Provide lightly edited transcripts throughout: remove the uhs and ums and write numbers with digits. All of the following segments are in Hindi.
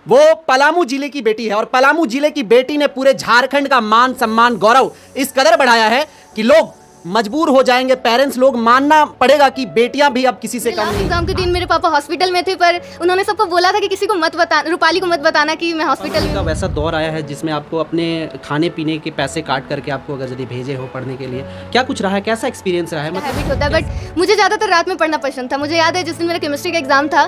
वो पलामू जिले की बेटी है और पलामू जिले की बेटी ने पूरे झारखंड का मान सम्मान गौरव इस कदर बढ़ाया है कि लोग मजबूर हो जाएंगे, पेरेंट्स लोग मानना पड़ेगा कि बेटियां भी अब किसी से कम नहीं। एग्जाम के दिन मेरे पापा हॉस्पिटल में थे, पर उन्होंने सबको बोला था कि किसी को मत बता, रूपाली को मत बताना कि मैं हॉस्पिटल में। वैसा दौर आया है जिसमें आपको अपने खाने पीने के पैसे काट करके आपको अगर यदि भेजे हो पढ़ने के लिए, क्या कुछ रहा है, कैसा एक्सपीरियंस रहा है? हैबिट होता है, बट मुझे ज़्यादातर रात में पढ़ना पसंद था। मुझे याद है जिस दिन मेरा केमिस्ट्री का एग्जाम था,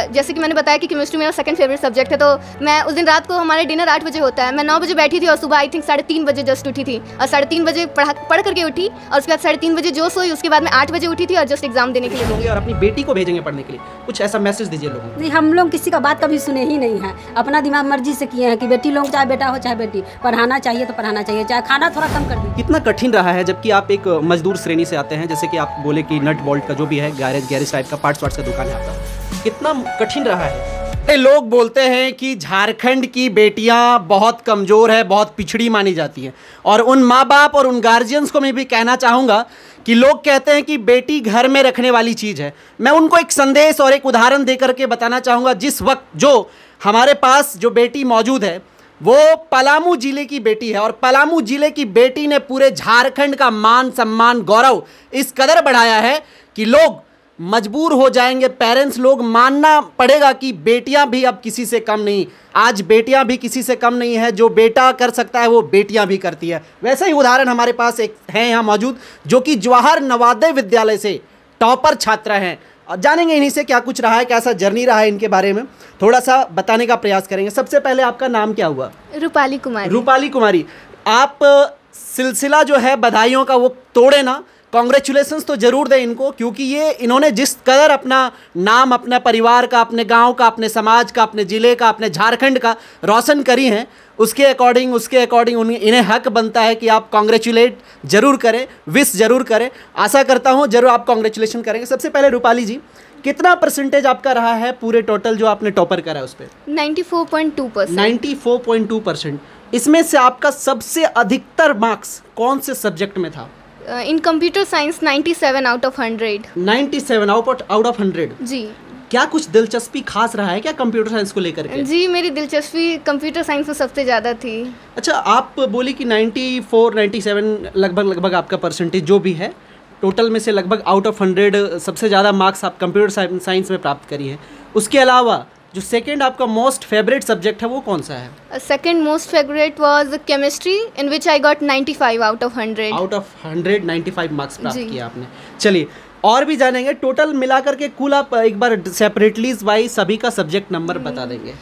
जैसे कि मैंने बताया कि केमिस्ट्री मेरा सेकंड फेवरेट सब्जेक्ट है, तो मैं उस दिन रात को, हमारे डिनर 8 बजे होता है, मैं 9 बजे बैठी थी और सुबह आई थिंक 3:30 बजे जस्ट उठी थी और 3:30 बजे पढ़ करके उठी और उसके बाद 3:30 बजे जो सोई, उसके बाद मैं 8 बजे उठी थी और जस्ट एग्जाम देने के लिए गई। और अपनी बेटी को भेजेंगे पढ़ने के लिए, कुछ ऐसा मैसेज दीजिए लोगों को। नहीं, हम लोग किसी का बात कभी सुने ही नहीं है, अपना दिमाग मर्जी से किए हैं कि बेटी लोग चाहे बेटा हो चाहे बेटी, पढ़ाना चाहिए तो पढ़ाना चाहिए, चाहे खाना थोड़ा कम कर दीजिए। कितना कठिन रहा है जबकि आप एक मजदूर श्रेणी से आते हैं, जैसे कि आप बोले कि नट बोल्ट का जो भी है गैरेज टाइप का पार्ट्स का दुकान है आपका, कितना कठिन रहा है? लोग बोलते हैं कि झारखंड की बेटियां बहुत कमज़ोर है, बहुत पिछड़ी मानी जाती हैं, और उन माँ बाप और उन गार्जियंस को मैं भी कहना चाहूँगा कि लोग कहते हैं कि बेटी घर में रखने वाली चीज़ है। मैं उनको एक संदेश और एक उदाहरण दे करके बताना चाहूँगा। जिस वक्त जो हमारे पास जो बेटी मौजूद है वो पलामू जिले की बेटी है और पलामू जिले की बेटी ने पूरे झारखंड का मान सम्मान गौरव इस कदर बढ़ाया है कि लोग मजबूर हो जाएंगे, पेरेंट्स लोग मानना पड़ेगा कि बेटियां भी अब किसी से कम नहीं। आज बेटियां भी किसी से कम नहीं है, जो बेटा कर सकता है वो बेटियां भी करती है। वैसे ही उदाहरण हमारे पास एक है यहाँ मौजूद, जो कि जवाहर नवोदय विद्यालय से टॉपर छात्रा हैं। जानेंगे इन्हीं से क्या कुछ रहा है, कैसा जर्नी रहा है, इनके बारे में थोड़ा सा बताने का प्रयास करेंगे। सबसे पहले आपका नाम क्या हुआ? रूपाली कुमारी। रूपाली कुमारी, आप सिलसिला जो है बधाइयों का वो तोड़े ना, कॉन्ग्रेचुलेशंस तो ज़रूर दें इनको, क्योंकि ये इन्होंने जिस कदर अपना नाम अपने परिवार का, अपने गांव का, अपने समाज का, अपने ज़िले का, अपने झारखंड का रोशन करी हैं, उसके अकॉर्डिंग इन्हें हक बनता है कि आप कॉन्ग्रेचुलेट ज़रूर करें, विश ज़रूर करें। आशा करता हूँ ज़रूर आप कॉन्ग्रेचुलेशन करेंगे। सबसे पहले रूपाली जी, कितना परसेंटेज आपका रहा है पूरे टोटल जो आपने टॉपर करा है उस पर? 94.2%। 94.2%। इसमें से आपका सबसे अधिकतर मार्क्स कौन से सब्जेक्ट में था? इन computer science 97 out of 100। 97 out of 100 जी। क्या कुछ दिलचस्पी खास रहा है क्या कंप्यूटर साइंस को लेकर के? जी, मेरी दिलचस्पी कंप्यूटर साइंस में सबसे ज़्यादा थी। अच्छा, आप बोली कि 97 लगभग आपका परसेंटेज जो भी है टोटल में से लगभग आउट ऑफ 100 सबसे ज़्यादा मार्क्स आप कंप्यूटर साइंस में प्राप्त करी है। उसके अलावा जो सेकंड आपका मोस्ट फेवरेट सब्जेक्ट है वो कौन सा है? Second most favourite was chemistry, in which I got 95 out of 100। Out of 100 95 marks प्राप्त किया आपने। चलिए और भी जानेंगे, टोटल मिलाकर के कुल आप एक बार सेपरेटली वाइज सभी का सब्जेक्ट नंबर बता देंगे।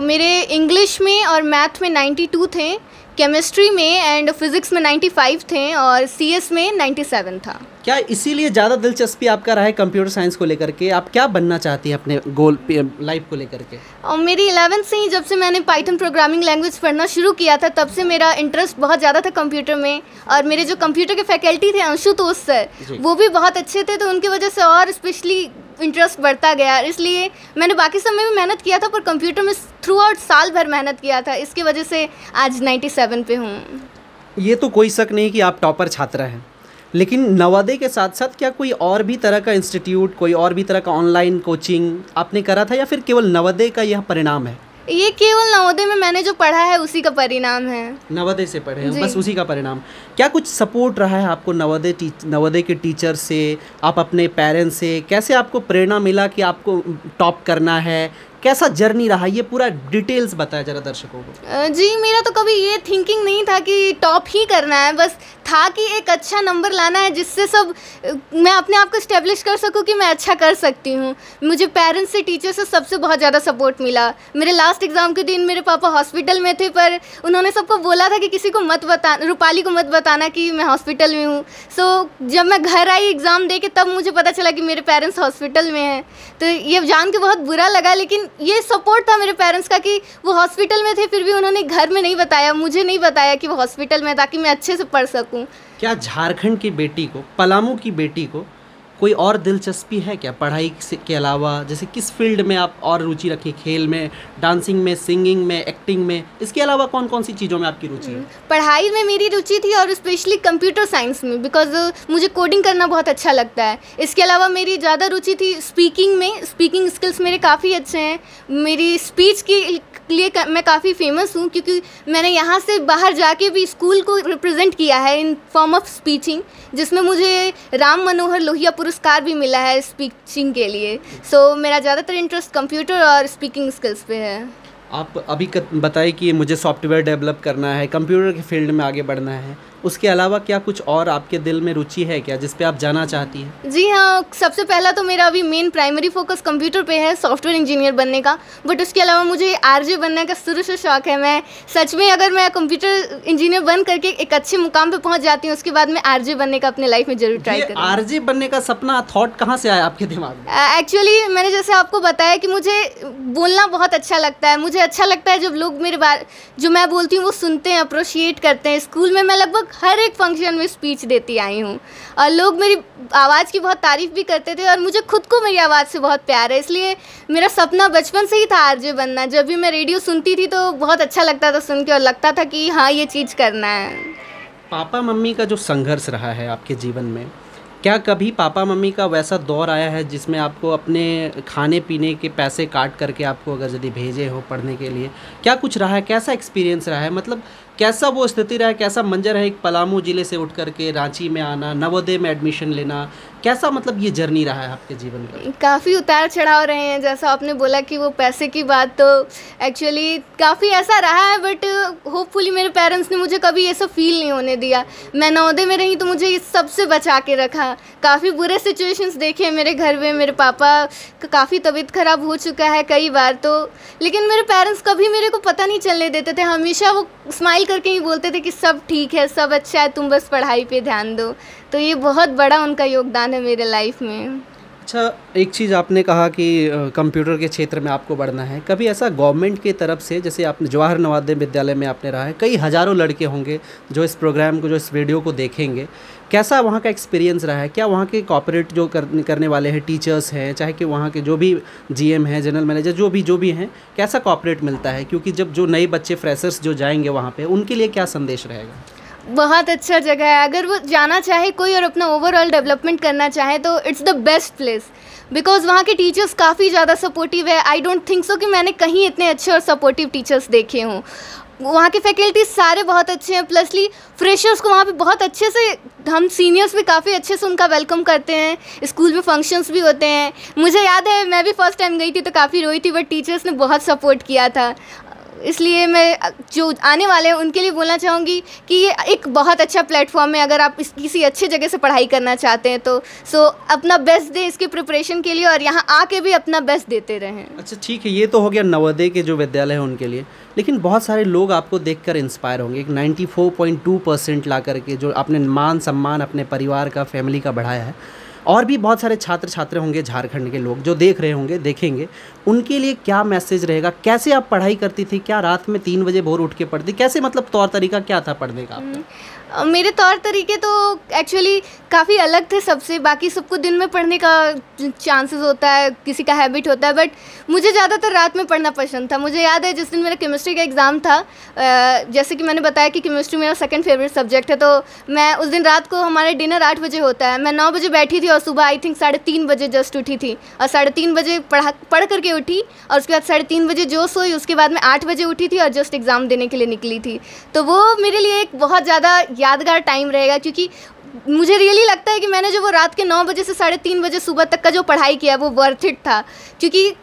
मेरे इंग्लिश में और मैथ में 92 थे, केमिस्ट्री में एंड फिजिक्स में 95 थे और सीएस में 97 था। क्या इसीलिए ज़्यादा दिलचस्पी आपका रहा है कंप्यूटर साइंस को लेकर के? आप क्या बनना चाहती हैं अपने गोल लाइफ को लेकर के? और मेरी 11th से ही जब से मैंने पाइथन प्रोग्रामिंग लैंग्वेज पढ़ना शुरू किया था, तब से मेरा इंटरेस्ट बहुत ज़्यादा था कंप्यूटर में। और मेरे जो कंप्यूटर के फैकल्टी थे अंशुतोष सर, वो भी बहुत अच्छे थे, तो उनकी वजह से और स्पेशली इंटरेस्ट बढ़ता गया। इसलिए मैंने बाकी सब में भी मेहनत किया था, पर कंप्यूटर में थ्रू आउट साल भर मेहनत किया था। इसकी वजह से आज 97 पे हूँ। ये तो कोई शक नहीं कि आप टॉपर छात्रा हैं, लेकिन नवोदय के साथ साथ क्या कोई और भी तरह का इंस्टीट्यूट, कोई और भी तरह का ऑनलाइन कोचिंग आपने करा था या फिर केवल नवोदय का यह परिणाम है? ये केवल नवोदय में मैंने जो पढ़ा है उसी का परिणाम है। नवोदय से पढ़े हैं बस, उसी का परिणाम। क्या कुछ सपोर्ट रहा है आपको नवोदय के टीचर से, आप अपने पेरेंट्स से? कैसे आपको प्रेरणा मिला कि आपको टॉप करना है? कैसा जर्नी रहा, ये पूरा डिटेल्स बताया जरा दर्शकों को। जी, मेरा तो कभी ये थिंकिंग नहीं था कि टॉप ही करना है, बस था कि एक अच्छा नंबर लाना है जिससे सब मैं अपने आप को इस्टेब्लिश कर सकूं कि मैं अच्छा कर सकती हूं। मुझे पेरेंट्स से, टीचर से सबसे बहुत ज़्यादा सपोर्ट मिला। मेरे लास्ट एग्ज़ाम के दिन मेरे पापा हॉस्पिटल में थे, पर उन्होंने सबको बोला था कि किसी को मत बता, रूपाली को मत बताना कि मैं हॉस्पिटल में हूँ। सो जब मैं घर आई एग्ज़ाम दे के, तब मुझे पता चला कि मेरे पेरेंट्स हॉस्पिटल में हैं। तो ये जान के बहुत बुरा लगा, लेकिन ये सपोर्ट था मेरे पेरेंट्स का कि वो हॉस्पिटल में थे, फिर भी उन्होंने घर में नहीं बताया, मुझे नहीं बताया कि वो हॉस्पिटल में, ताकि मैं अच्छे से पढ़ सकूं। क्या झारखंड की बेटी को, पलामू की बेटी को कोई और दिलचस्पी है क्या पढ़ाई के अलावा? जैसे किस फील्ड में आप और रुचि रखी? खेल में, डांसिंग में, सिंगिंग में, एक्टिंग में? इसके अलावा कौन कौन सी चीज़ों में आपकी रुचि है? पढ़ाई में मेरी रुचि थी और स्पेशली कंप्यूटर साइंस में, बिकॉज मुझे कोडिंग करना बहुत अच्छा लगता है। इसके अलावा मेरी ज़्यादा रुचि थी स्पीकिंग में। स्पीकिंग स्किल्स मेरे काफ़ी अच्छे हैं। मेरी स्पीच के लिए मैं काफ़ी फेमस हूँ, क्योंकि मैंने यहाँ से बाहर जाके भी स्कूल को रिप्रेजेंट किया है इन फॉर्म ऑफ स्पीचिंग, जिसमें मुझे राम मनोहर लोहिया पुरस्कार भी मिला है स्पीचिंग के लिए। सो मेरा ज़्यादातर इंटरेस्ट कंप्यूटर और स्पीकिंग स्किल्स पे है। आप अभी बताइए कि मुझे सॉफ्टवेयर डेवलप करना है, कंप्यूटर के फील्ड में आगे बढ़ना है, उसके अलावा क्या कुछ और आपके दिल में रुचि है क्या जिस पे आप जाना चाहती हैं? जी हाँ, सबसे पहला तो मेरा अभी मेन प्राइमरी फोकस कंप्यूटर पे है, सॉफ्टवेयर इंजीनियर बनने का। बट उसके अलावा मुझे आरजे बनने का शुरू से शौक है। मैं सच में अगर मैं कंप्यूटर इंजीनियर बन करके एक अच्छे मुकाम पे पहुंच जाती हूँ, उसके बाद मैं आरजे बनने का अपने लाइफ में जरूर ट्राई करूँगी। आरजे बनने का सपना, थॉट कहाँ से आया आपके दिमाग में? एक्चुअली मैंने जैसे आपको बताया कि मुझे बोलना बहुत अच्छा लगता है। मुझे अच्छा लगता है जब लोग मेरे बारे जो मैं बोलती हूँ वो सुनते हैं, अप्रिशिएट करते हैं। स्कूल में मैं लगभग हर एक फंक्शन में स्पीच देती आई हूँ और लोग मेरी आवाज़ की बहुत तारीफ़ भी करते थे और मुझे खुद को मेरी आवाज़ से बहुत प्यार है। इसलिए मेरा सपना बचपन से ही था आरजे बनना। जब भी मैं रेडियो सुनती थी तो बहुत अच्छा लगता था सुन के और लगता था कि हाँ ये चीज़ करना है। पापा मम्मी का जो संघर्ष रहा है आपके जीवन में, क्या कभी पापा मम्मी का वैसा दौर आया है जिसमें आपको अपने खाने पीने के पैसे काट करके आपको अगर यदि भेजे हो पढ़ने के लिए, क्या कुछ रहा है? कैसा एक्सपीरियंस रहा है? मतलब कैसा वो स्थिति रहा है, कैसा मंजर है एक पलामू ज़िले से उठ करके रांची में आना, नवोदय में एडमिशन लेना, कैसा मतलब ये जर्नी रहा है आपके जीवन का? काफ़ी उतार चढ़ाव रहे हैं। जैसा आपने बोला कि वो पैसे की बात, तो एक्चुअली काफ़ी ऐसा रहा है, बट होपफुली मेरे पेरेंट्स ने मुझे कभी ये सब फील नहीं होने दिया। मैं नवोदय में रही तो मुझे इस सब से बचा के रखा। काफ़ी बुरे सिचुएशंस देखे मेरे घर में। मेरे पापा का काफ़ी तबीयत ख़राब हो चुका है कई बार तो, लेकिन मेरे पेरेंट्स कभी मेरे को पता नहीं चलने देते थे। हमेशा वो स्माइल करके ही बोलते थे कि सब ठीक है, सब अच्छा है, तुम बस पढ़ाई पे ध्यान दो। तो ये बहुत बड़ा उनका योगदान है मेरे लाइफ में। अच्छा, एक चीज़ आपने कहा कि कंप्यूटर के क्षेत्र में आपको बढ़ना है। कभी ऐसा गवर्नमेंट की तरफ से, जैसे आपने जवाहर नवोदय विद्यालय में आपने रहा है, कई हज़ारों लड़के होंगे जो इस प्रोग्राम को, जो इस वीडियो को देखेंगे, कैसा वहाँ का एक्सपीरियंस रहा है? क्या वहाँ के कॉर्पोरेट जो करने वाले हैं, टीचर्स हैं, चाहे कि वहाँ के जो भी जीएम हैं, जनरल मैनेजर जो भी हैं, कैसा कॉर्पोरेट मिलता है? क्योंकि जब जो नए बच्चे फ्रेशर्स जो जाएंगे वहाँ पे, उनके लिए क्या संदेश रहेगा? बहुत अच्छा जगह है। अगर वो जाना चाहे कोई और अपना ओवरऑल डेवलपमेंट करना चाहे तो it's the best place, because वहाँ के टीचर्स काफ़ी ज़्यादा सपोर्टिव है। आई डोंट थिंक सो कि मैंने कहीं इतने अच्छे और सपोर्टिव टीचर्स देखे हों। वहाँ के फैकल्टीज सारे बहुत अच्छे हैं। प्लसली फ्रेशर्स को वहाँ पे बहुत अच्छे से, हम सीनियर्स भी काफ़ी अच्छे से उनका वेलकम करते हैं। स्कूल में फंक्शंस भी होते हैं। मुझे याद है मैं भी फर्स्ट टाइम गई थी तो काफ़ी रोई थी, बट टीचर्स ने बहुत सपोर्ट किया था। इसलिए मैं जो आने वाले हैं उनके लिए बोलना चाहूँगी कि ये एक बहुत अच्छा प्लेटफॉर्म है अगर आप किसी अच्छे जगह से पढ़ाई करना चाहते हैं तो। सो अपना बेस्ट दें इसके प्रिपरेशन के लिए और यहाँ आके भी अपना बेस्ट देते रहें। अच्छा ठीक है, ये तो हो गया नवोदय के जो विद्यालय हैं उनके लिए, लेकिन बहुत सारे लोग आपको देखकर इंस्पायर होंगे। एक 94.2% ला करके जो आपने मान सम्मान अपने परिवार का, फैमिली का बढ़ाया है, और भी बहुत सारे छात्र छात्र होंगे झारखंड के लोग जो देख रहे होंगे, देखेंगे, उनके लिए क्या मैसेज रहेगा? कैसे आप पढ़ाई करती थी? क्या रात में 3 बजे भोर उठ के पढ़ती? कैसे मतलब तौर तरीका क्या था पढ़ने का आपका? मेरे तौर तरीके तो एक्चुअली काफ़ी अलग थे सबसे। बाकी सबको दिन में पढ़ने का चांसेस होता है, किसी का हैबिट होता है, बट मुझे ज़्यादातर रात में पढ़ना पसंद था। मुझे याद है जिस दिन मेरा केमिस्ट्री का एग्ज़ाम था, जैसे कि मैंने बताया कि केमिस्ट्री मेरा सेकंड फेवरेट सब्जेक्ट है, तो मैं उस दिन रात को, हमारा डिनर 8 बजे होता है, मैं 9 बजे बैठी थी और सुबह आई थिंक 3:30 बजे जस्ट उठी थी और 3:30 बजे पढ़ करके उठी और उसके बाद 3:30 बजे जो सोई, उसके बाद मैं 8 बजे उठी थी और जस्ट एग्ज़ाम देने के लिए निकली थी। तो वो मेरे लिए एक बहुत ज़्यादा यादगार टाइम रहेगा, क्योंकि मुझे रियली लगता है कि मैंने जो वो रात के 9 बजे से 3:30 बजे सुबह तक का जो पढ़ाई किया वो वर्थ इट था। क्योंकि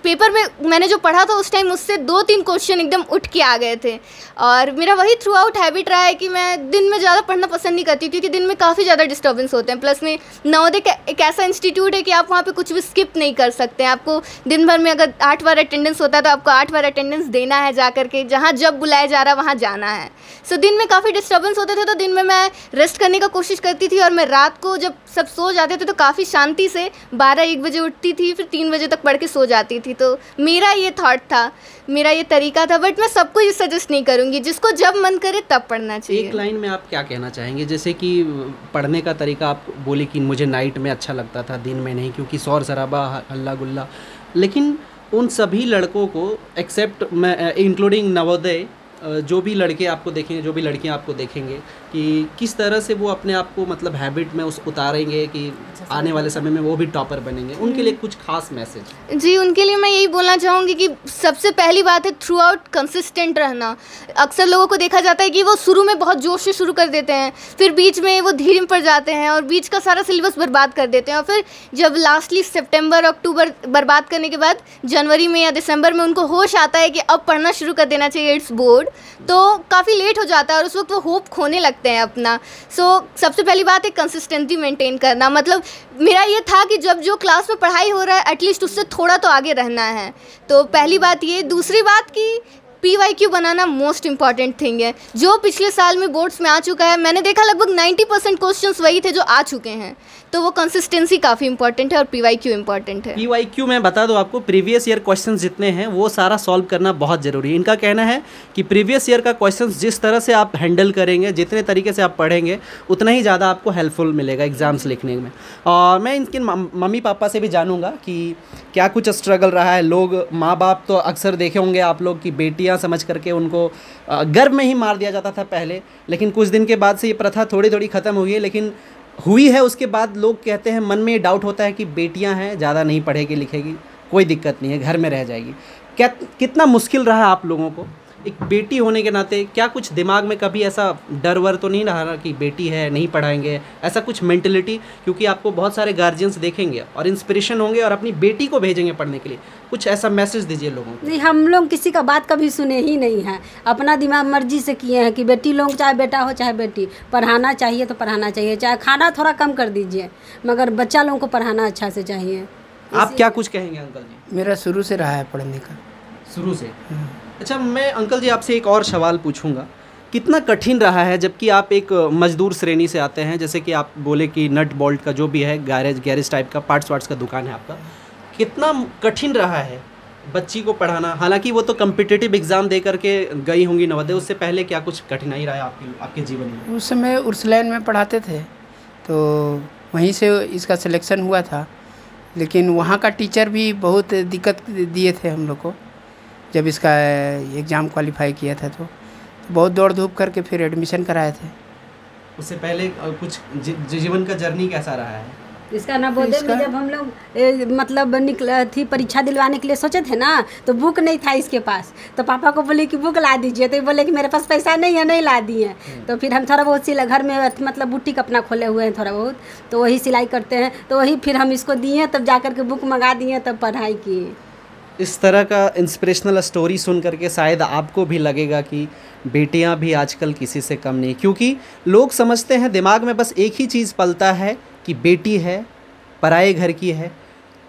पेपर में मैंने जो पढ़ा था उस टाइम उससे 2-3 क्वेश्चन एकदम उठ के आ गए थे। और मेरा वही थ्रू आउट हैबिट रहा है कि मैं दिन में ज़्यादा पढ़ना पसंद नहीं करती, क्योंकि दिन में काफ़ी ज़्यादा डिस्टर्बेंस होते हैं। प्लस में नवोदय एक ऐसा इंस्टीट्यूट है कि आप वहाँ पर कुछ भी स्किप नहीं कर सकते हैं। आपको दिन भर में अगर 8 बार अटेंडेंस होता है तो आपको 8 बार अटेंडेंस देना है, जा करके जहाँ जब बुलाया जा रहा है वहाँ जाना है। सो दिन में काफ़ी डिस्टर्बेंस होते थे, तो दिन में मैं रेस्ट करने का कोशिश करती थी और मैं रात को जब सब सो जाते थे तो काफ़ी शांति से 12-1 बजे उठती थी, फिर 3 बजे तक पढ़ के सो जाती थी। तो मेरा ये थॉट था, मेरा ये तरीका था, बट मैं सबको ये सजेस्ट नहीं करूँगी, जिसको जब मन करे तब पढ़ना चाहिए। एक लाइन में आप क्या कहना चाहेंगे? जैसे कि पढ़ने का तरीका आप बोले कि मुझे नाइट में अच्छा लगता था, दिन में नहीं, क्योंकि शोर शराबा हल्ला गुल्ला, लेकिन उन सभी लड़कों को एक्सेप्ट मैं इंक्लूडिंग नवोदय, जो भी लड़के आपको देखेंगे, जो भी लड़कियां आपको देखेंगे, कि किस तरह से वो अपने आप को मतलब हैबिट में उस उतारेंगे कि आने वाले समय में वो भी टॉपर बनेंगे, उनके लिए कुछ खास मैसेज? जी, उनके लिए मैं यही बोलना चाहूँगी कि सबसे पहली बात है थ्रू आउट कंसिस्टेंट रहना। अक्सर लोगों को देखा जाता है कि वो शुरू में बहुत जोश से शुरू कर देते हैं, फिर बीच में वो धीरे पड़ जाते हैं और बीच का सारा सिलेबस बर्बाद कर देते हैं, और फिर जब लास्टली सितंबर अक्टूबर बर्बाद करने के बाद जनवरी में या दिसंबर में उनको होश आता है कि अब पढ़ना शुरू कर देना चाहिए, इट्स बोर्ड, तो काफ़ी लेट हो जाता है और उस वक्त वो होप खोने लगते हैं अपना। सबसे पहली बात है कंसिस्टेंसी मेंटेन करना। मतलब मेरा ये था कि जब जो क्लास में पढ़ाई हो रहा है एटलीस्ट उससे थोड़ा तो आगे रहना है। तो पहली बात ये। दूसरी बात कि PYQ बनाना मोस्ट इंपॉर्टेंट थिंग है। जो पिछले साल में बोर्ड्स में आ चुका है, मैंने देखा लगभग 90% क्वेश्चंस वही थे जो आ चुके हैं, तो वो कंसिस्टेंसी काफ़ी इंपॉर्टेंट है और PYQ इंपॉर्टेंट है। PYQ मैं बता दूं आपको, प्रीवियस ईयर क्वेश्चंस जितने हैं वो सारा सॉल्व करना बहुत ज़रूरी है। इनका कहना है कि प्रीवियस ईयर का क्वेश्चंस जिस तरह से आप हैंडल करेंगे, जितने तरीके से आप पढ़ेंगे, उतना ही ज़्यादा आपको हेल्पफुल मिलेगा एग्ज़ाम्स लिखने में। और मैं इनके मम्मी पापा से भी जानूँगा कि क्या कुछ स्ट्रगल रहा है। लोग, माँ बाप तो अक्सर देखे होंगे आप लोग कि बेटियाँ समझ करके उनको गर्भ में ही मार दिया जाता था पहले, लेकिन कुछ दिन के बाद से ये प्रथा थोड़ी थोड़ी ख़त्म हुई है, लेकिन हुई है उसके बाद लोग कहते हैं, मन में ये डाउट होता है कि बेटियां हैं, ज़्यादा नहीं पढ़ेगी लिखेगी, कोई दिक्कत नहीं है, घर में रह जाएगी। क्या कितना मुश्किल रहा आप लोगों को एक बेटी होने के नाते? क्या कुछ दिमाग में कभी ऐसा डर वर तो नहीं रहा कि बेटी है नहीं पढ़ाएंगे, ऐसा कुछ मेंटलिटी? क्योंकि आपको बहुत सारे गार्जियंस देखेंगे और इंस्पिरेशन होंगे और अपनी बेटी को भेजेंगे पढ़ने के लिए, कुछ ऐसा मैसेज दीजिए लोगों को। नहीं, हम लोग किसी का बात कभी सुने ही नहीं है, अपना दिमाग मर्जी से किए हैं कि बेटी लोग चाहे बेटा हो चाहे बेटी, पढ़ाना चाहिए तो पढ़ाना चाहिए, चाहे खाना थोड़ा कम कर दीजिए, मगर बच्चा लोगों को पढ़ाना अच्छा से चाहिए। आप क्या कुछ कहेंगे अंकल जी? मेरा शुरू से रहा है पढ़ने का, शुरू से। अच्छा, मैं अंकल जी आपसे एक और सवाल पूछूंगा, कितना कठिन रहा है, जबकि आप एक मजदूर श्रेणी से आते हैं, जैसे कि आप बोले कि नट बोल्ट का जो भी है गैरेज टाइप का पार्ट्स वार्ट्स का दुकान है आपका, कितना कठिन रहा है बच्ची को पढ़ाना? हालांकि वो तो कम्पिटिटिव एग्ज़ाम दे करके गई होंगी नवोदय, उससे पहले क्या कुछ कठिनाई रहा है आपके जीवन में? उस समय उर्सलैन में पढ़ाते थे तो वहीं से इसका सिलेक्शन हुआ था, लेकिन वहाँ का टीचर भी बहुत दिक्कत दिए थे हम लोग को। जब इसका एग्ज़ाम क्वालिफाई किया था तो बहुत दौड़ धूप करके फिर एडमिशन कराए थे। उससे पहले कुछ जीवन का जर्नी कैसा रहा है इसका? नवोदय में जब हम लोग मतलब निकला थी परीक्षा दिलवाने के लिए सोचे थे ना, तो बुक नहीं था इसके पास, तो पापा को बोले कि बुक ला दीजिए, तो बोले कि मेरे पास पैसा नहीं है, नहीं ला दिए। तो फिर हम थोड़ा बहुत सिलाई घर में मतलब बुटीक अपना खोले हुए हैं थोड़ा बहुत, तो वही सिलाई करते हैं, तो वही फिर हम इसको दिए, तब जा कर के बुक मंगा दिए, तब पढ़ाई की। इस तरह का इंस्पिरेशनल स्टोरी सुन करके शायद आपको भी लगेगा कि बेटियां भी आजकल किसी से कम नहीं, क्योंकि लोग समझते हैं, दिमाग में बस एक ही चीज़ पलता है कि बेटी है, पराए घर की है,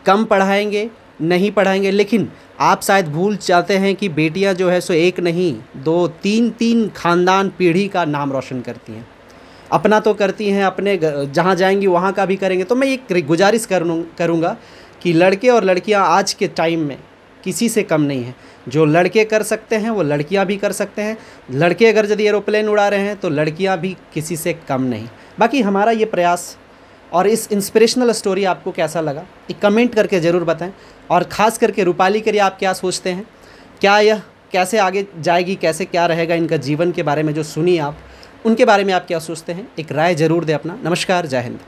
कम पढ़ाएंगे, नहीं पढ़ाएंगे। लेकिन आप शायद भूल जाते हैं कि बेटियां जो है सो एक नहीं, दो, तीन खानदान पीढ़ी का नाम रोशन करती हैं। अपना तो करती हैं, अपने जहाँ जाएंगी वहाँ का भी करेंगे। तो मैं एक गुजारिश करूँगा कि लड़के और लड़कियाँ आज के टाइम में किसी से कम नहीं है। जो लड़के कर सकते हैं वो लड़कियां भी कर सकते हैं। लड़के अगर यदि एरोप्लेन उड़ा रहे हैं तो लड़कियां भी किसी से कम नहीं। बाकी हमारा ये प्रयास और इस इंस्पिरेशनल स्टोरी आपको कैसा लगा, एक कमेंट करके ज़रूर बताएं। और ख़ास करके रूपाली के लिए आप क्या सोचते हैं, क्या यह कैसे आगे जाएगी, कैसे क्या रहेगा इनका जीवन के बारे में जो सुनी आप, उनके बारे में आप क्या सोचते हैं, एक राय ज़रूर दें अपना। नमस्कार, जय हिंद।